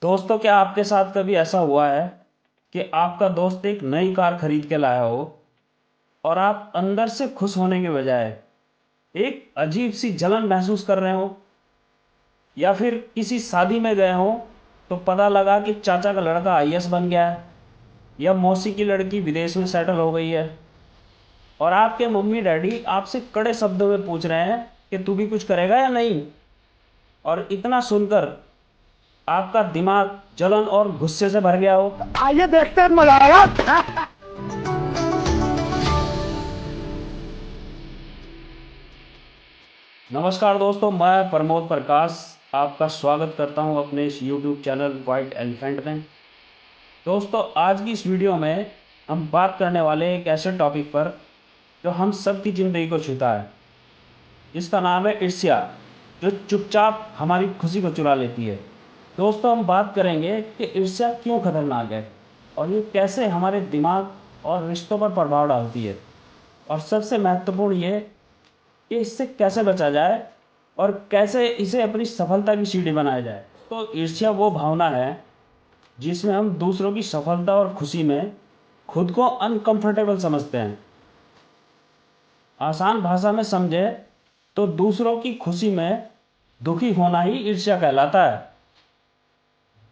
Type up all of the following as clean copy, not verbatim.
दोस्तों, क्या आपके साथ कभी ऐसा हुआ है कि आपका दोस्त एक नई कार खरीद के लाया हो और आप अंदर से खुश होने के बजाय एक अजीब सी जलन महसूस कर रहे हो? या फिर किसी शादी में गए हो तो पता लगा कि चाचा का लड़का आईएएस बन गया है, या मौसी की लड़की विदेश में सेटल हो गई है, और आपके मम्मी डैडी आपसे कड़े शब्दों में पूछ रहे हैं कि तू भी कुछ करेगा या नहीं। और इतना सुनकर आपका दिमाग जलन और गुस्से से भर गया हो। आइए देखते हैं, मजा आएगा। नमस्कार दोस्तों, मैं प्रमोद प्रकाश आपका स्वागत करता हूं अपने इस YouTube चैनल वाइट एलिफेंट में। दोस्तों, आज की इस वीडियो में हम बात करने वाले हैं एक ऐसे टॉपिक पर जो हम सब की ज़िंदगी को छूता है, जिसका नाम है ईर्ष्या, जो चुपचाप हमारी खुशी को चुरा लेती है। दोस्तों, हम बात करेंगे कि ईर्ष्या क्यों खतरनाक है और ये कैसे हमारे दिमाग और रिश्तों पर प्रभाव डालती है, और सबसे महत्वपूर्ण ये कि इससे कैसे बचा जाए और कैसे इसे अपनी सफलता की सीढ़ी बनाया जाए। तो ईर्ष्या वो भावना है जिसमें हम दूसरों की सफलता और खुशी में खुद को अनकंफर्टेबल समझते हैं। आसान भाषा में समझे तो दूसरों की खुशी में दुखी होना ही ईर्ष्या कहलाता है।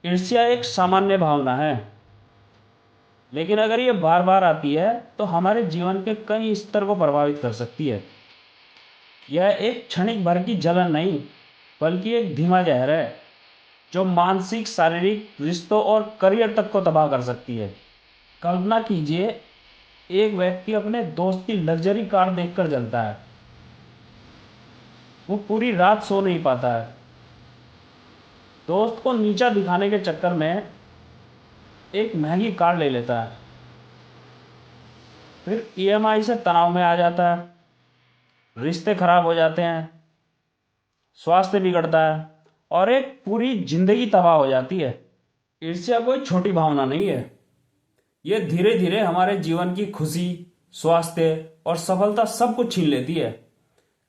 ईर्ष्या एक सामान्य भावना है, लेकिन अगर ये बार बार आती है तो हमारे जीवन के कई स्तर को प्रभावित कर सकती है। यह एक क्षणिक भर की जलन नहीं, बल्कि एक धीमा जहर है जो मानसिक, शारीरिक, रिश्तों और करियर तक को तबाह कर सकती है। कल्पना कीजिए, एक व्यक्ति अपने दोस्त की लग्जरी कार देखकर जलता है। वो पूरी रात सो नहीं पाता है। दोस्त को नीचा दिखाने के चक्कर में एक महंगी कार ले लेता है, फिर ईएमआई से तनाव में आ जाता है, रिश्ते खराब हो जाते हैं, स्वास्थ्य बिगड़ता है और एक पूरी जिंदगी तबाह हो जाती है। ईर्ष्या कोई छोटी भावना नहीं है। ये धीरे धीरे हमारे जीवन की खुशी, स्वास्थ्य और सफलता सब कुछ छीन लेती है।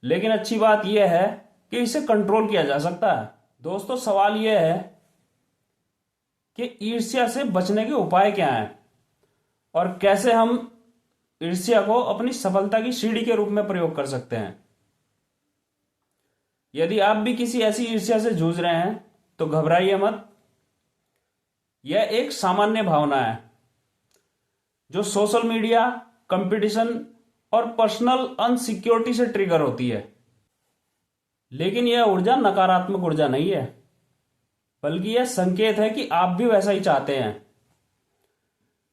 लेकिन अच्छी बात यह है कि इसे कंट्रोल किया जा सकता है। दोस्तों, सवाल यह है कि ईर्ष्या से बचने के उपाय क्या हैं और कैसे हम ईर्ष्या को अपनी सफलता की सीढ़ी के रूप में प्रयोग कर सकते हैं। यदि आप भी किसी ऐसी ईर्ष्या से जूझ रहे हैं तो घबराइए मत। यह एक सामान्य भावना है जो सोशल मीडिया, कंपटीशन और पर्सनल अनसिक्योरिटी से ट्रिगर होती है। लेकिन यह ऊर्जा नकारात्मक ऊर्जा नहीं है, बल्कि यह संकेत है कि आप भी वैसा ही चाहते हैं।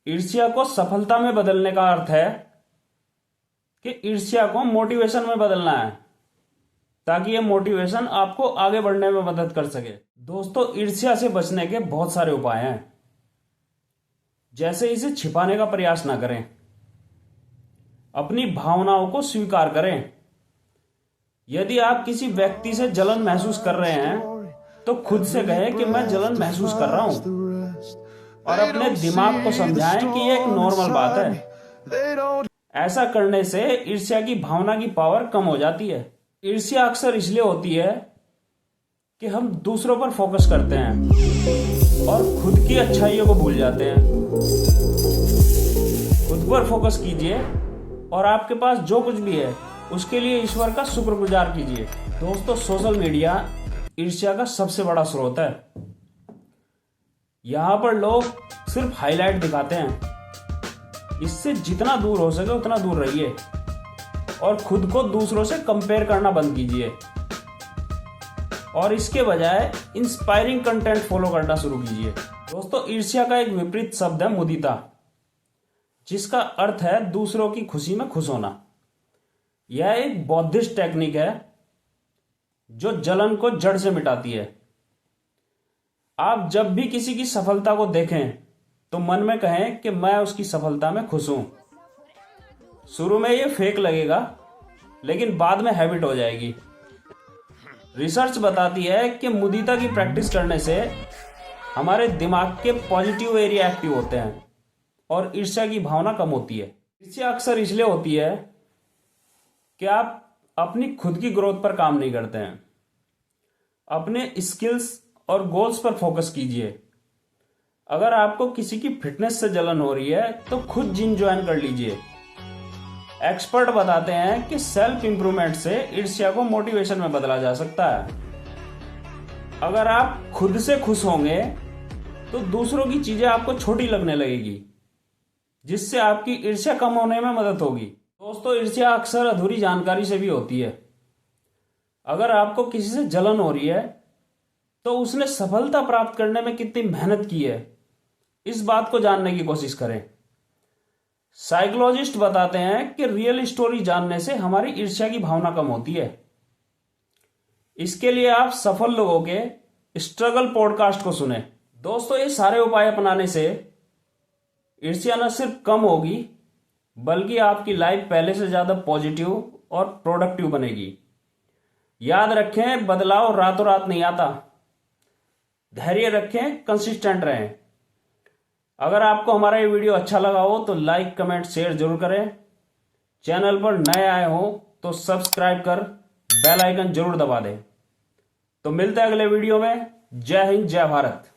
ईर्ष्या को सफलता में बदलने का अर्थ है कि ईर्ष्या को मोटिवेशन में बदलना है, ताकि यह मोटिवेशन आपको आगे बढ़ने में मदद कर सके। दोस्तों, ईर्ष्या से बचने के बहुत सारे उपाय हैं। जैसे इसे छिपाने का प्रयास ना करें, अपनी भावनाओं को स्वीकार करें। यदि आप किसी व्यक्ति से जलन महसूस कर रहे हैं तो खुद से कहें कि मैं जलन महसूस कर रहा हूं, और अपने दिमाग को समझाएं कि यह एक नॉर्मल बात है। ऐसा करने से ईर्ष्या की भावना की पावर कम हो जाती है। ईर्ष्या अक्सर इसलिए होती है कि हम दूसरों पर फोकस करते हैं और खुद की अच्छाइयों को भूल जाते हैं। खुद पर फोकस कीजिए और आपके पास जो कुछ भी है उसके लिए ईश्वर का शुक्रगुजार कीजिए। दोस्तों, सोशल मीडिया ईर्ष्या का सबसे बड़ा स्रोत है। यहां पर लोग सिर्फ हाईलाइट दिखाते हैं। इससे जितना दूर हो सके उतना दूर रहिए और खुद को दूसरों से कंपेयर करना बंद कीजिए, और इसके बजाय इंस्पायरिंग कंटेंट फॉलो करना शुरू कीजिए। दोस्तों, ईर्ष्या का एक विपरीत शब्द है मुदिता, जिसका अर्थ है दूसरों की खुशी में खुश होना। यह एक बौद्धिस्ट टेक्निक है जो जलन को जड़ से मिटाती है। आप जब भी किसी की सफलता को देखें तो मन में कहें कि मैं उसकी सफलता में खुश हूं। शुरू में यह फेक लगेगा, लेकिन बाद में हैबिट हो जाएगी। रिसर्च बताती है कि मुदिता की प्रैक्टिस करने से हमारे दिमाग के पॉजिटिव एरिया एक्टिव होते हैं और ईर्ष्या की भावना कम होती है। ईर्ष्या अक्सर इसलिए होती है कि आप अपनी खुद की ग्रोथ पर काम नहीं करते हैं। अपने स्किल्स और गोल्स पर फोकस कीजिए अगर आपको किसी की फिटनेस से जलन हो रही है तो खुद जिम ज्वाइन कर लीजिए। एक्सपर्ट बताते हैं कि सेल्फ इंप्रूवमेंट से ईर्ष्या को मोटिवेशन में बदला जा सकता है। अगर आप खुद से खुश होंगे तो दूसरों की चीजें आपको छोटी लगने लगेगी, जिससे आपकी ईर्ष्या कम होने में मदद होगी। दोस्तों, ईर्ष्या अक्सर अधूरी जानकारी से भी होती है। अगर आपको किसी से जलन हो रही है तो उसने सफलता प्राप्त करने में कितनी मेहनत की है, इस बात को जानने की कोशिश करें। साइकोलॉजिस्ट बताते हैं कि रियल स्टोरी जानने से हमारी ईर्ष्या की भावना कम होती है। इसके लिए आप सफल लोगों के स्ट्रगल पॉडकास्ट को सुने। दोस्तों, ये सारे उपाय अपनाने से ईर्ष्या न सिर्फ कम होगी बल्कि आपकी लाइफ पहले से ज्यादा पॉजिटिव और प्रोडक्टिव बनेगी। याद रखें, बदलाव रातों रात नहीं आता। धैर्य रखें, कंसिस्टेंट रहें। अगर आपको हमारा ये वीडियो अच्छा लगा हो तो लाइक, कमेंट, शेयर जरूर करें। चैनल पर नए आए हो तो सब्सक्राइब कर बेल आइकन जरूर दबा दें। तो मिलते हैं अगले वीडियो में। जय हिंद, जय भारत।